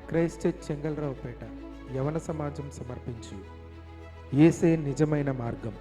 Christ church Chengalraopeta యవన సమాజం సమర్పించి యేసే నిజమైన మార్గం.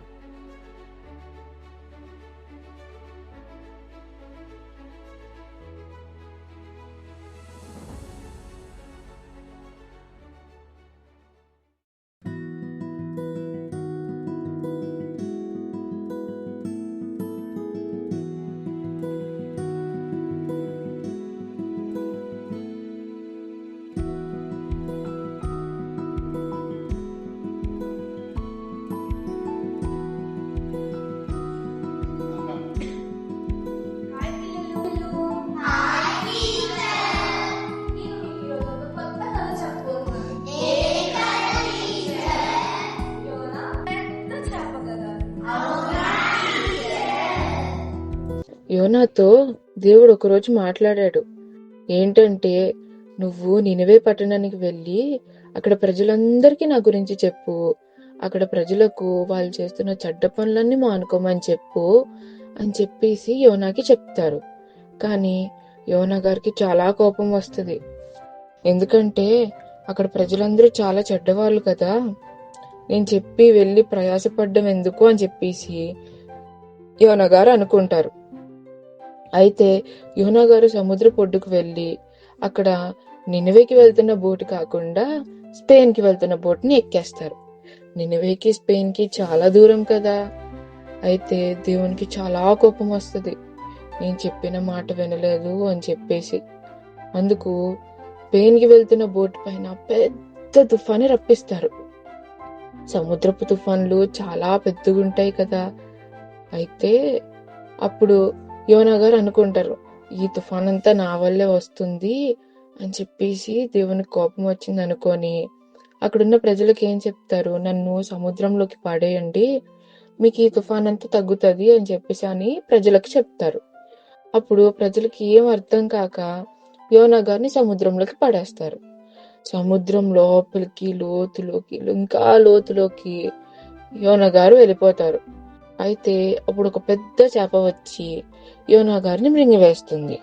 యోనాతో దేవుడు ఒకరోజు మాట్లాడాడు. ఏంటంటే, నువ్వు నినవే పట్టణానికి వెళ్ళి అక్కడ ప్రజలందరికీ నా గురించి చెప్పు, అక్కడ ప్రజలకు వాళ్ళు చేస్తున్న చెడ్డ పనులన్నీ మానుకోమని చెప్పు అని చెప్పేసి యోనాకి చెప్తారు. కానీ యోనా గారికి చాలా కోపం వస్తుంది. ఎందుకంటే అక్కడ ప్రజలందరూ చాలా చెడ్డవాళ్ళు కదా, నేను చెప్పి వెళ్ళి ప్రయాసపడ్డం ఎందుకు అని చెప్పేసి యోనా గారు అనుకుంటారు. అయితే యోనా గారు సముద్ర పొడ్డుకు వెళ్ళి అక్కడ నినవేకి వెళ్తున్న బోటు కాకుండా స్పెయిన్ కి వెళ్తున్న బోట్ని ఎక్కేస్తారు. నినవేకి స్పెయిన్ కి చాలా దూరం కదా. అయితే దేవునికి చాలా కోపం వస్తుంది, నేను చెప్పిన మాట వినలేదు అని చెప్పేసి. అందుకు స్పెయిన్ కి వెళ్తున్న బోటు పైన పెద్ద తుఫాను రప్పిస్తారు. సముద్రపు తుఫాన్లు చాలా పెద్దగా ఉంటాయి కదా. అయితే అప్పుడు యోనా గారు అనుకుంటారు, ఈ తుఫాన్ అంతా నా వల్లే వస్తుంది అని చెప్పేసి దేవునికి కోపం వచ్చింది అనుకొని అక్కడున్న ప్రజలకు ఏం చెప్తారు, నన్ను సముద్రంలోకి పడేయండి, మీకు ఈ తుఫాన్ అంతా తగ్గుతుంది అని చెప్పేసి అని ప్రజలకు చెప్తారు. అప్పుడు ప్రజలకి ఏం అర్థం కాక యోనా గారిని సముద్రంలోకి పడేస్తారు. సముద్రం లోపలికి లోతులోకి ఇంకా లోతులోకి యోనా గారు వెళ్ళిపోతారు. అయితే అప్పుడు ఒక పెద్ద చేప వచ్చి యోనా గారిని మృంగివేస్తుంది.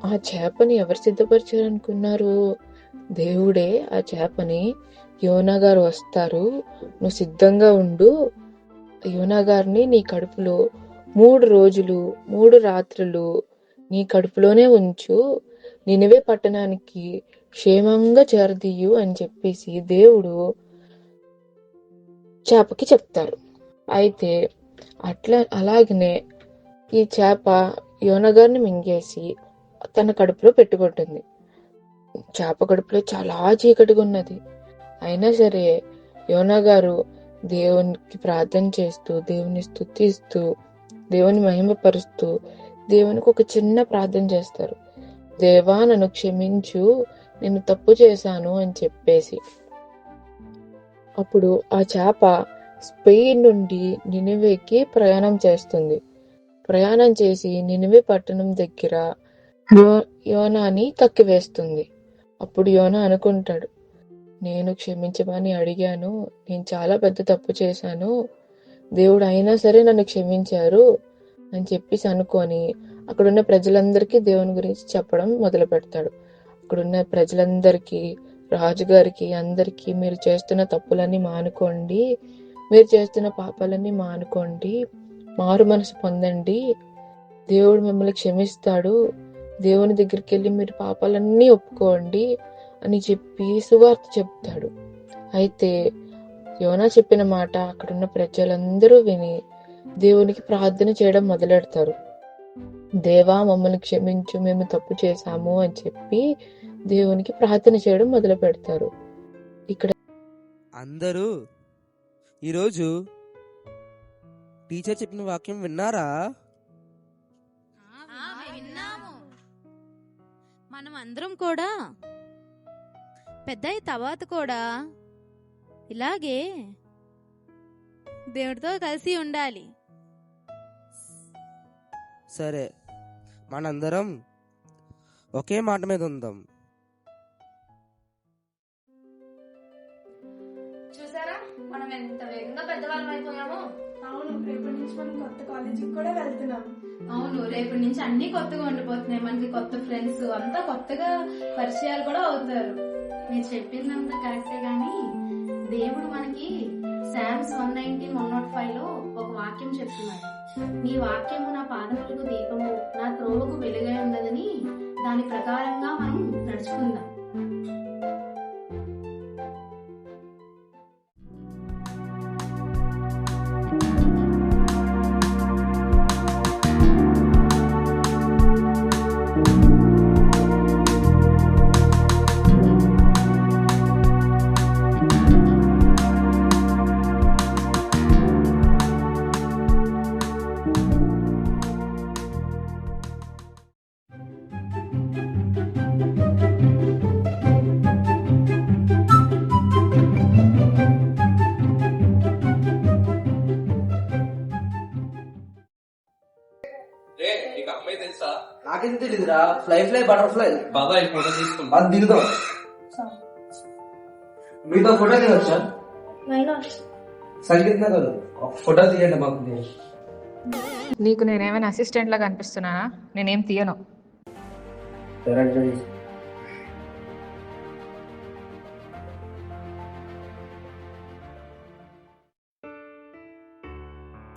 ఆ చేపని ఎవరు సిద్ధపరిచారనుకున్నారు? దేవుడే ఆ చేపని, యోనా గారు వస్తారు, నువ్వు సిద్ధంగా ఉండు, యోనా గారిని నీ కడుపులో 3 రోజులు 3 రాత్రులు నీ కడుపులోనే ఉంచు, నినవే పట్టణానికి క్షేమంగా చేరదీయు అని చెప్పేసి దేవుడు చేపకి చెప్తారు. అయితే అలాగనే ఈ చేప యోనా గారిని మింగేసి తన కడుపులో పెట్టుకుంటుంది. చేప కడుపులో చాలా చీకటిగా ఉన్నది. అయినా సరే యోనా గారు దేవునికి ప్రార్థన చేస్తూ, దేవుని స్తుతిస్తూ, దేవుని మహిమపరుస్తూ దేవునికి ఒక చిన్న ప్రార్థన చేస్తారు. దేవా నన్ను క్షమించు, నేను తప్పు చేశాను అని చెప్పేసి. అప్పుడు ఆ చేప స్పెయిన్ నుండి నినవేకి ప్రయాణం చేస్తుంది. ప్రయాణం చేసి నినవే పట్టణం దగ్గర యోనాని కక్కివేస్తుంది. అప్పుడు యోనా అనుకుంటాడు, నేను క్షమించమని అడిగాను, నేను చాలా పెద్ద తప్పు చేశాను, దేవుడు అయినా సరే నన్ను క్షమించారు అని చెప్పేసి అనుకొని అక్కడున్న ప్రజలందరికీ దేవుని గురించి చెప్పడం మొదలు పెడతాడు. అక్కడున్న ప్రజలందరికీ, రాజుగారికి అందరికీ, మీరు చేస్తున్న తప్పులన్నీ మానుకోండి, మీరు చేస్తున్న పాపాలన్నీ మానుకోండి, మారు మనసు పొందండి, దేవుడు మిమ్మల్ని క్షమిస్తాడు, దేవుని దగ్గరికి వెళ్ళి మీరు పాపాలన్నీ ఒప్పుకోండి అని చెప్పి సువార్త చెప్తాడు. అయితే యోనా చెప్పిన మాట అక్కడున్న ప్రజలందరూ విని దేవునికి ప్రార్థన చేయడం మొదలెడతారు. దేవా మమ్మల్ని క్షమించు, మేము తప్పు చేశాము అని చెప్పి దేవునికి ప్రార్థన చేయడం మొదలు పెడతారు. ఇక్కడ అందరూ ఈరోజు టీచర్ చెప్పిన వాక్యం విన్నారా? విన్నాము. మనం అందరం కూడా పెద్దయి తర్వాత కూడా ఇలాగే దేవుడితో కలిసి ఉండాలి. సరే, మనందరం ఒకే మాట మీద ఉందాం. చూసారా మనం ఎంత వేగంగా పెద్దవాళ్ళం అయిపోయామో. అవును, రేపటి నుంచి మనం కొత్త కాలేజీకి కూడా వెళ్తున్నాం. వెళ్తున్నాం. అవును, రేపటి నుంచి అన్ని కొత్తగా ఉండిపోతున్నాయి. మనకి కొత్త ఫ్రెండ్స్ అంతా కొత్తగా పరిచయాలు కూడా అవుతారు. మీరు చెప్పిందంత కరెక్టే గాని దేవుడు మనకి శామ్స్ 119:105 లో ఒక వాక్యం చెప్తున్నాడు. నీ వాక్యము నా పాదములకు దీపము, నా త్రోవకు వెలుగై ఉన్నదని. దాని ప్రకారంగా మనం నడుచుకుందాం. రే నీకు అమ్మాయి తెలుసా? నాకేం తెలీదురా. Fly butterfly. బాబా ఈ ఫోటో తీసుకుంటా. అది దిగుదాం. మీతో ఫోటో దిగొచ్చా? సంగీత గారు ఒక ఫోటో తీయండి మాకు. నీకు నేనేమైనా అసిస్టెంట్ లాగా అనిపిస్తున్నానా? నేనేం తీయను.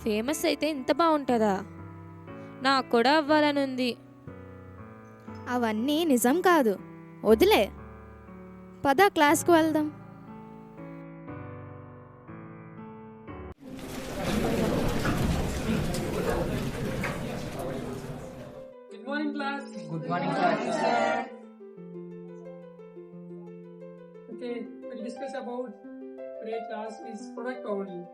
ఫేమస్ అయితే ఇంత బాగుంటుందా? నాకు కూడా అవ్వాలని ఉంది. అవన్నీ నిజం కాదు, వదిలే. పద క్లాస్కు వెళ్దాం. Good morning, class. Good morning sir. Okay, we'll discuss about today class is product overview.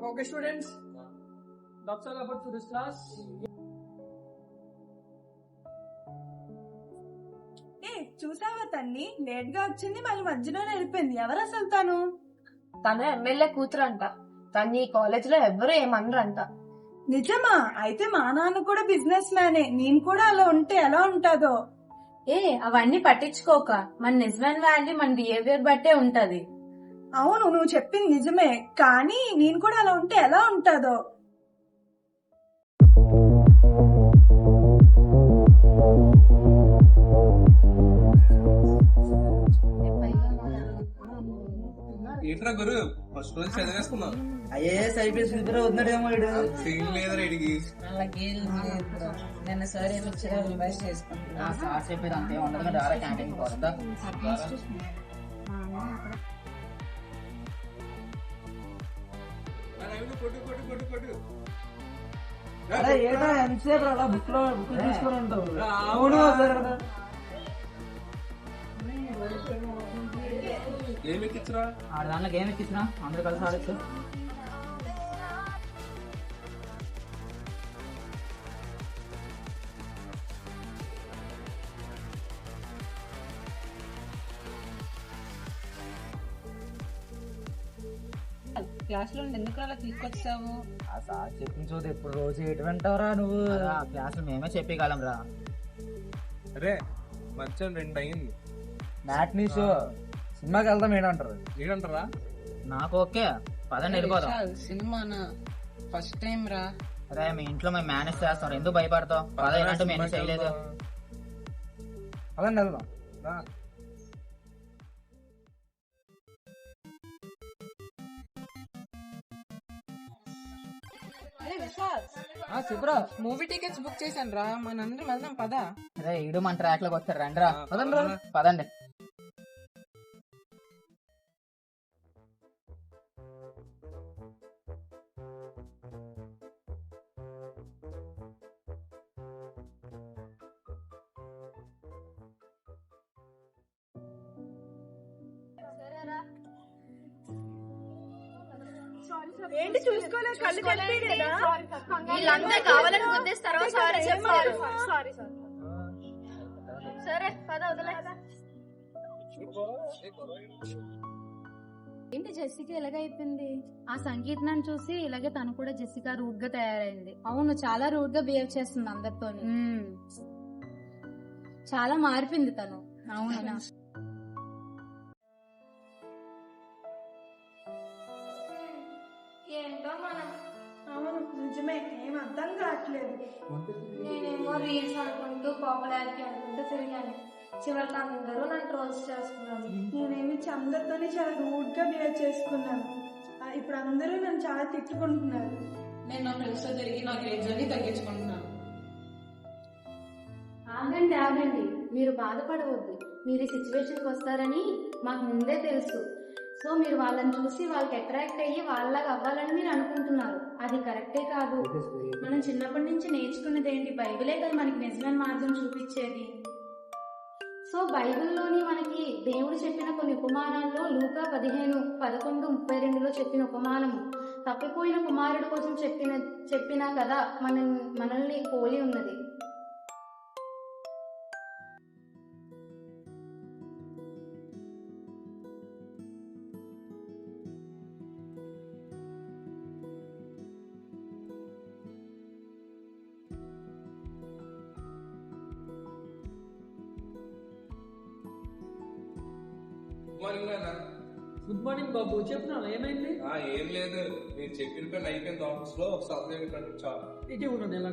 Okay, students. That's all about today's class. చూసావా తన్ని లేట్ గా వచ్చింది, మళ్ళీ మధ్యలోనే వెళ్ళిపోయింది. ఎవరు అసలు తను? తను ఎమ్మెల్యే కూతురు అంట. తను ఈ కాలేజ్ లో ఎవ్వరూ ఏమనరంట. నిజమా? అయితే మా నాన్న కూడా బిజినెస్ మ్యానే. నేను కూడా అలా ఉంటే ఎలా ఉంటుందో. అవన్నీ పట్టించుకోక, మన నిజమైన వాల్యూ మన బిహేవియర్ బట్టే ఉంటది. అవును, నువ్వు చెప్పింది నిజమే, కానీ నేను కూడా అలా ఉంటే ఎలా ఉంటుందో. ఏంట్రా గురు ఫస్ట్ రోజు చదివేసుకున్నావు? ఐఏఎస్ ఐపీఎస్ ఇద్దరు వద్దడేమో. సీన్ లేదా రెడీకి? నిన్న సార్ ఏమి ఇచ్చారో రివైజ్ చేసుకుంటా. సార్ చెప్పేది అంతే ఉండదు కదా, క్యాంటీన్ కొత్త ఎంతసేపు అలా బుక్ లో తీసుకొని ఉంటావు. అవును ఏమి ఎక్కించరా? ఆడ దాంట్లో గేమ్ ఎక్కించిన అందరూ కలిసి ఆడచ్చు. క్లాస్ లో ఎందుకు అలా తీసుకొచ్చావు? ఆ సార్ చెప్పిన చోటు ఎప్పుడు రోజు ఎటువంటావురా నువ్వు? క్లాసులు మేమే చెప్పగలం రా. అరే మధ్యాహ్నం 2 అయింది. మ్యాట్నీ షో సినిమాకి వెళ్దాం ఏంటంటారు? ఏంటంటారా? నాకు ఓకే, పదండి వెళ్ళిపోదాం. సినిమానా? ఫస్ట్ టైం రా. అరే మీ ఇంట్లో మేము మేనేజ్ చేస్తాం, ఎందుకు భయపడతావు? పద ఏంటంటే మేనేజ్ చేయలేదు. అదండి వెళ్దాం. శుభ్రా, మూవీ టికెట్స్ బుక్ చేశాను రా, మనందరం వెళ్దాం పదా. అరే ఈడు మన ట్రాక్ లోకి వస్తారు, రండి రా. పదండి. సారీ ఏంటి చూసుకోలేదు కళ్ళు కనిపించలేదా? వీళ్ళంతా కావాలని గుద్దేస్తారు. సారీ చెప్పారు. సరే పద వదిలే. ఏంటి జెసిక ఎలాగైపోయింది? ఆ సంగీతనాన్ని చూసి ఇలాగే తను కూడా జెసిక రూడ్ గా తయారైంది. అవును, చాలా రూడ్ గా బిహేవ్ చేస్తుంది అందరితో. చాలా మారిపోయింది తను. అవునా? ఏంటో మనం. అవును నిజమే, ఏం అర్థం కావట్లేదు. నేనేమో రీల్స్ అనుకుంటూ పాపులారిటీ అనుకుంటూ తిరిగాను. చివరికి అందరూ నన్ను ట్రోల్స్ చేస్తున్నారు. నేనేమి అందరితోనే చాలా రూడ్ గా బిహేవ్ చేసుకున్నాను. ఇప్పుడు అందరూ నన్ను చాలా తిట్టుకుంటున్నారు. నేను నా ఫ్రెండ్స్ తో తిరిగి నా గ్రేడ్స్ అన్ని తగ్గించుకుంటున్నాను. ఆగండి, మీరు బాధపడవద్దు. మీరు ఈ సిచ్యువేషన్కి వస్తారని మాకు ముందే తెలుసు. సో మీరు వాళ్ళని చూసి వాళ్ళకి అట్రాక్ట్ అయ్యి వాళ్ళలాగా అవ్వాలని మీరు అనుకుంటున్నారు. అది కరెక్టే కాదు. మనం చిన్నప్పటి నుంచి నేర్చుకున్నది ఏంటి? బైబిలే కదా మనకి నిజమైన మార్గం చూపించేది. సో బైబిల్లోని మనకి దేవుడు చెప్పిన కొన్ని ఉపమానాల్లో లూకా 15:11-32లో చెప్పిన ఉపమానము తప్పిపోయిన కుమారుడు కోసం చెప్పిన కథ మనల్ని పోలి ఉన్నది. మార్నింగ్ నాన్న. గుడ్ మార్నింగ్ బాబు. చెప్పినా ఏమైంది? ఏం లేదు, మీరు చెప్పిన పని అయిపోయింది. ఆఫీస్ లో ఒక సబ్జెక్ట్ చాలు. ఇటీ ఉన్నది ఎలా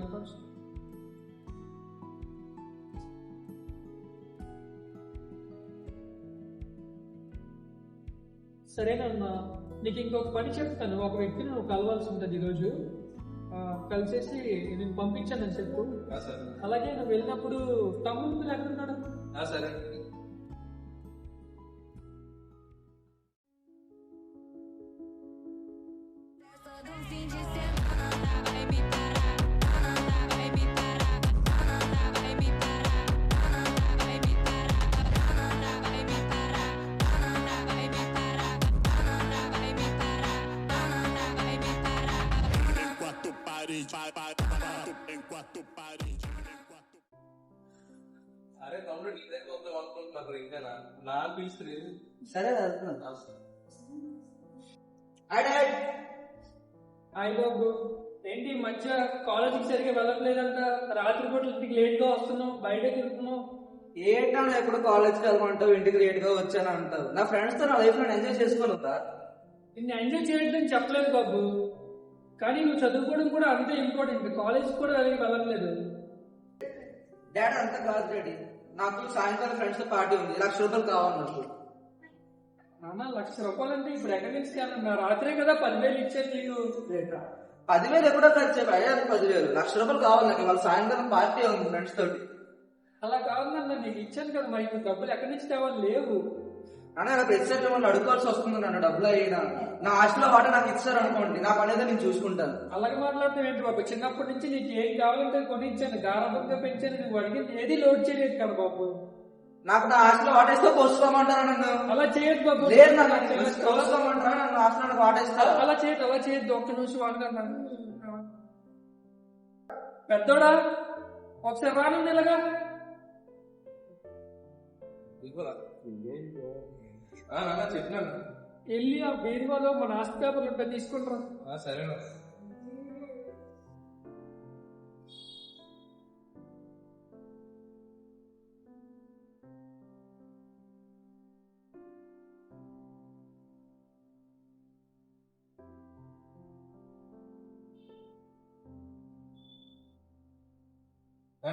సరేనమ్మా, నీకు ఇంకొక పని చెప్తాను. ఒక వ్యక్తిని నువ్వు కలవాల్సి ఉంటుంది ఈరోజు. కలిసేసి నేను పంపించానని చెప్పు. అలాగే నువ్వు వెళ్ళినప్పుడు తమ్ముడు ఎక్కడున్నాడు? సరే. అరే తమ్ముడు, నీ దగ్గర వద్దాం అనుకుంటున్నారు ఇంకా నా పిలుస్తుంది. సరే వెళ్తున్నాను. హాయ్ బాబు, ఏంటి ఈ మధ్య కాలేజీకి సరిగ్గా వెళ్ళట్లేదంట? రాత్రిపూట ఇంటికి లేట్ గా వస్తున్నావు, బయట తిరుగుతున్నావు. ఏంటో ఎప్పుడు కాలేజ్కి వెళ్ళమంటావు, ఇంటికి లేట్ గా వచ్చాను అంటావు. నా ఫ్రెండ్స్ తో నా లైఫ్ లో ఎంజాయ్ చేసుకోనుందా? నిన్ను ఎంజాయ్ చేయట్లేదని చెప్పలేదు బాబు, కానీ నువ్వు చదువుకోవడం కూడా అంతే ఇంపార్టెంట్. కాలేజ్ కూడా వెళ్ళట్లేదు. డాడీ అంత కాదు డాడీ, నాకు సాయంకాలం ఫ్రెండ్స్ తో పార్టీ ఉంది, 1,00,000 రూపాయలు కావాలి నాకు. నాన్న, 1,00,000 రూపాయలు అంటే ఇప్పుడు ఎక్కడి నుంచి కాదన్నా? రాత్రే కదా 10,000 ఇచ్చేది నీకు. 10,000 ఎప్పుడో ఖర్చు అయ్యా, 10,000 1,00,000 రూపాయలు కావాలి నాకు. ఇవాళ సాయంకాలం పార్టీ ఉంది ఫ్రెండ్స్ తోటి. అలా కాదన్నా, నీకు ఇచ్చాను కదా, మరి నువ్వు డబ్బులు ఎక్కడి నుంచి తేవాలి? లేవు అన్న, నాకు ప్రతిసారి వాళ్ళు అడుకోవాల్సి వస్తుంది నన్ను డబ్బులు అయినా. నా హాస్టల్లో వాట నాకు ఇచ్చారు అనుకోండి, నా పని అయితే నేను చూసుకుంటాను. అలాగే మాట్లాడతావు ఏంటి బాబు? చిన్నప్పటి నుంచి నీకు ఏం కావాలంటే కొనిచ్చాను, గారాబంగా పెంచాను. నువ్వు అడిగింది ఏది లోడ్ చేయలేదు కదా బాబు. నాకు నా హాస్టల్లో వాటేస్తే పోసుకోమంటారా నన్ను? అలా చేయదు బాబు. లేదు, పోసుకోమంటారా నన్ను హాస్టల్లో వాటేస్తారు? అలా చేయొద్దు. ఒక్క నిమిషం వాడుతున్నాను. పెద్దోడా, ఒకసారి రాను ఇలాగా. చెప్పినాను. వెళ్ళి ఆ బీరువాలో మన ఆస్తి పేపర్లు ఉంటాయి, తీసుకుంటారా? సరేనా.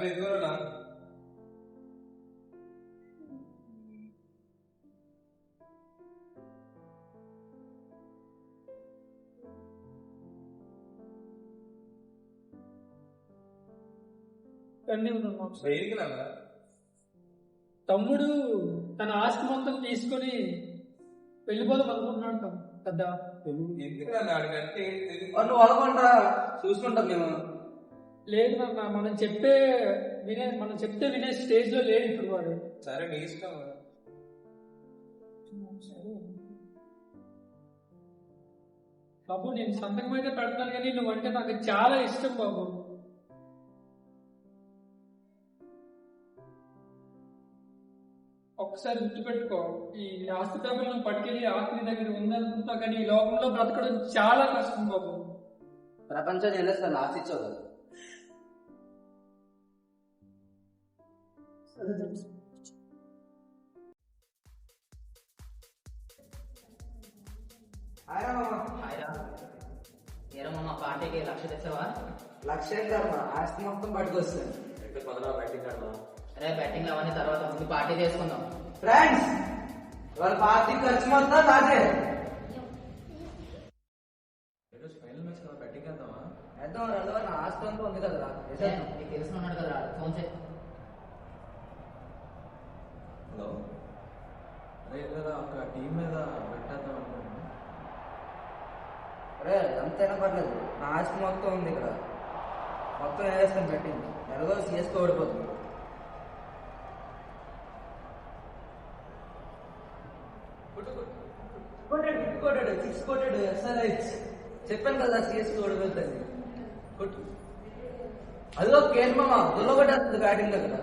ఇదిగోనా తమ్ముడు తన ఆస్తి మొత్తం తీసుకొని వెళ్ళిపోదాం అనుకుంటున్నాడు పెద్ద. నువ్వు అనుకుంటా చూసుకుంటాం మేము. లేదు నాన్న, మనం చెప్తే వినే స్టేజ్ లో లేదు ఇప్పుడు వాడు. సరే నీ ఇష్టం. బాబు నేను సంతకం అయితే పెడతాను కానీ నువ్వంటే నాకు చాలా ఇష్టం బాబు. ఒక్కసారి గుర్తుపెట్టుకో, ఈ ఆస్తి పేపర్లను పట్టుకెళ్ళి ఆస్తి దగ్గర ఉందనుకుంటా కానీ ఈ లోకంలో బ్రతకడం చాలా కష్టం బాబు. ప్రపంచం వెళ్ళేస్తాను ఆశించవు కదా. ఏరమ్మా పార్టీకి 1,00,000 తెచ్చావా? 1,00,000 ఆస్తి మొత్తం పట్టుకొస్తాను. అరే బ్యాటింగ్ అవన్నీ తర్వాత, ముందు పార్టీ చేసుకుందాం. ఫ్రెండ్స్, వాళ్ళ పార్టీ ఖర్చు మొత్తం నాదే. వేద్దాం రా, నా ఆస్తి అంతా ఉంది కదరా. నీకు తెలిసిన ఉన్నాడు కదా, ఫోన్ చేయి. హలో, అదే కదా ఒక టీం మీద పెట్టేద్దాం అనుకుంటున్నాను. అరే ఎంతైనా పర్లేదు, నా ఆస్తి మొత్తం ఉంది ఇక్కడ. మొత్తం వేస్తాను పెట్టింది. ఎలాగో సిఎస్కో ఓడిపోతుంది. కొట్టాడు 6 కొట్టాడు. SRH చెప్పాను కదా సిఎస్కో ఓడిపోతుంది. కొట్టు. అదిలో కేర్ మామ దొల్ల కొట్టేస్తుంది బ్యాటింగ్ దగ్గర.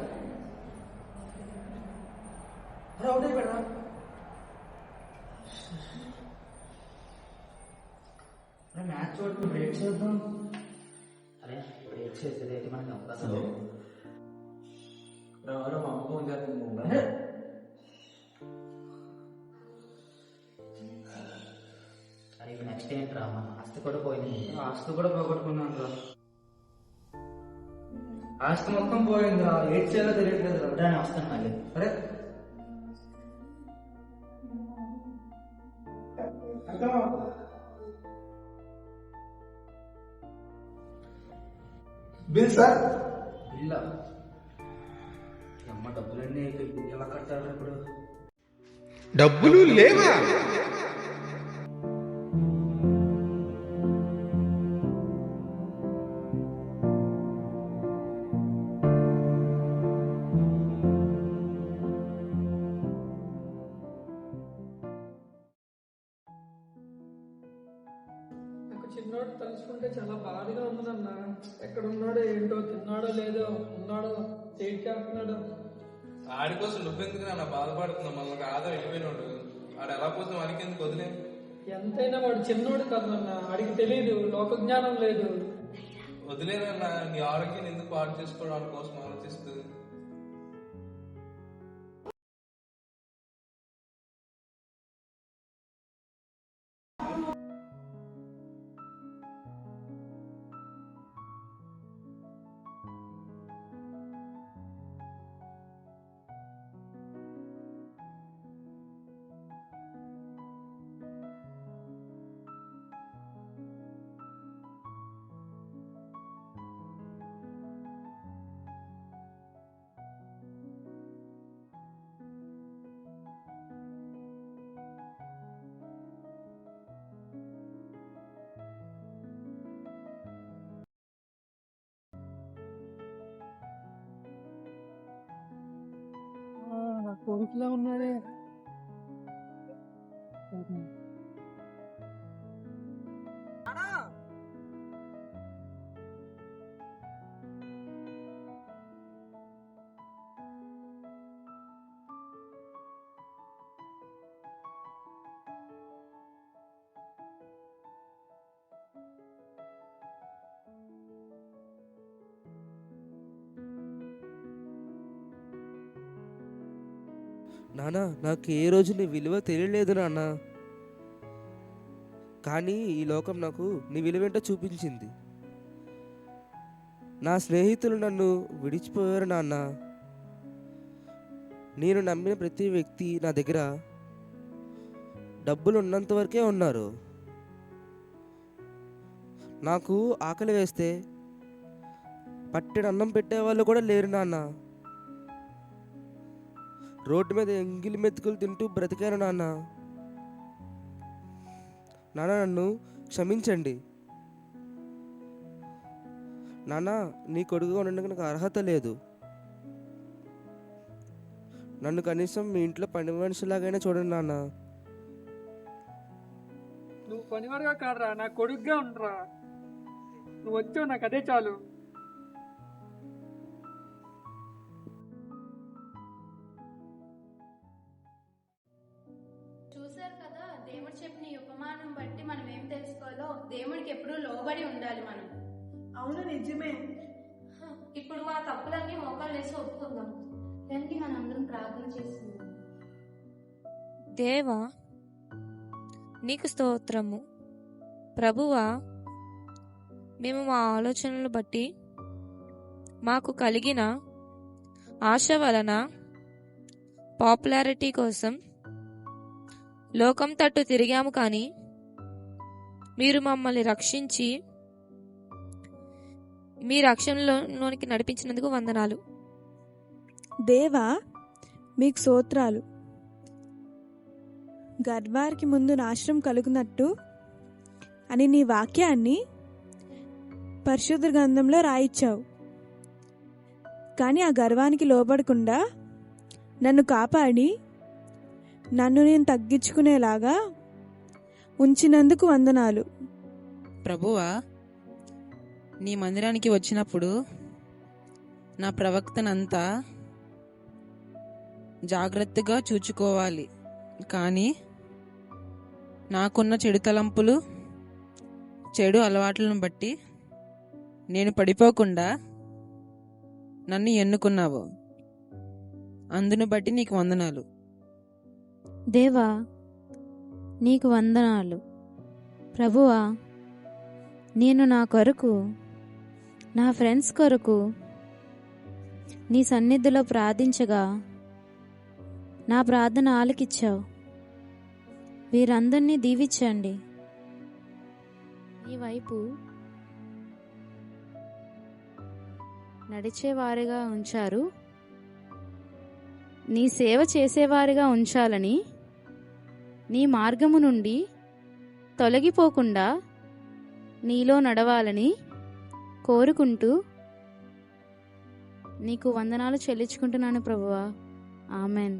అరే అవుట్ అయిపోయాడా? మ్యాచ్ చూడకు, బ్రేక్ చేద్దాం. అరే బ్రేక్ చేసేది అయితే మనకి అవకాశం హలో, లేదు. ఎవరో మా అమ్మ ఫోన్ చేస్తుంది. అరే ఇక నెక్స్ట్ ఏంట్రా, మన ఆస్తి కూడా పోయింది. ఆస్తి కూడా పోగొట్టుకున్నాను రా. ఆస్తి మొత్తం పోయింది రా. ఏడ్ చేయాలో తెలియట్లేదు రా. నేను వస్తాను మళ్ళీ. అరే బిల్ సార్. బిల్లా? అమ్మ డబ్బులన్నీ ఎలా కట్టారు ఇప్పుడు? డబ్బులు లేవా? నాకు చిన్నోడు తలుచుకుంటే చాలా బాధగా ఉందన్న. ఎక్కడ ఉన్నాడో ఏంటో, తిన్నాడో లేదో, ఉన్నాడో ఏం చేస్తున్నాడో. ఆడి కోసం నువ్వెందుకు నా బాధపడుతున్నా? మనకు ఆధార్ వెళ్ళిపోయినాడు. ఆడు ఎలా పోతే మనకి ఎందుకు వదిలే. ఎంతైనా వాడు చిన్నోడు కదన్న, ఆడికి తెలియదు, లోక జ్ఞానం లేదు. వదిలేనన్నా, నీ ఆరోగ్యాన్ని ఎందుకు పాడు చేసుకోవడానికి కోసం ఆలోచిస్తూ. నా కొడుకులా ఉన్నాడే. నాన్న, నాకు ఏ రోజు నీ విలువ తెలియలేదు నాన్న. కానీ ఈ లోకం నాకు నీ విలువేంటో చూపించింది. నా స్నేహితులు నన్ను విడిచిపోయారు నాన్న. నేను నమ్మిన ప్రతి వ్యక్తి నా దగ్గర డబ్బులు ఉన్నంత వరకే ఉన్నారు. నాకు ఆకలి వేస్తే పట్టెడు అన్నం పెట్టేవాళ్ళు కూడా లేరు నాన్న. రోడ్డు మీద ఎంగిలి మెతుకులు తింటూ బ్రతికాను నాన్న. నాన్న, నన్ను క్షమించండి నాన్న. నీ కొడుకుగా ఉండడానికి నాకు అర్హత లేదు. నన్ను కనీసం మీ ఇంట్లో పని మనిషిలాగైనా చూడండి నాన్న. నువ్వు పనివాడుగా కాదురా, నా కొడుకుగా ఉండరా. నువ్వు వచ్చావు, నాకు అదే చాలు. చూశారు కదా, దేవుడు చెప్పిన ఈ ఉపమానం బట్టి మనం ఏం తెలుసుకోవాలో. దేవుడికి ఎప్పుడూ లోబడి ఉండాలి మనం. అవును, నిజమే. ఇప్పుడు ఆ తప్పులన్నీ మోకాలు వేసి ఒప్పుకుందాం. దానికి మనందరం ప్రార్థన చేస్తున్నాం. దేవా నీకు స్తోత్రము. ప్రభువా, మేము మా ఆలోచనలు బట్టి మాకు కలిగిన ఆశ వలన పాపులారిటీ కోసం లోకం తట్టు తిరిగాము, కానీ మీరు మమ్మల్ని రక్షించి మీ రక్షణలోనికి నడిపించినందుకు వందనాలు. దేవా మీకు స్తోత్రాలు. గర్వానికి ముందు నాశనం కలుగునట్టు అని నీ వాక్యాన్ని పరిశుద్ధ గ్రంథంలో రాయిచ్చావు. కానీ ఆ గర్వానికి లోబడకుండా నన్ను కాపాడి నన్ను నేను తగ్గించుకునేలాగా ఉంచినందుకు వందనాలు. ప్రభువా, నీ మందిరానికి వచ్చినప్పుడు నా ప్రవక్తనంతా జాగ్రత్తగా చూచుకోవాలి, కానీ నాకున్న చెడు తలంపులు, చెడు అలవాట్లను బట్టి నేను పడిపోకుండా నన్ను ఎన్నుకున్నావు. అందును బట్టి నీకు వందనాలు. దేవా నీకు వందనాలు. ప్రభువా, నేను నా కొరకు, నా ఫ్రెండ్స్ కొరకు నీ సన్నిధిలో ప్రార్థించగా నా ప్రార్థన ఆలకిచ్చావు. వీరందరినీ దీవించండి. నీ వైపు నడిచేవారిగా ఉంచారు, నీ సేవ చేసేవారిగా ఉంచాలని, నీ మార్గము నుండి తొలగిపోకుండా నీలో నడవాలని కోరుకుంటూ నీకు వందనాలు చెల్లించుకుంటున్నాను ప్రభువా. ఆమెన్.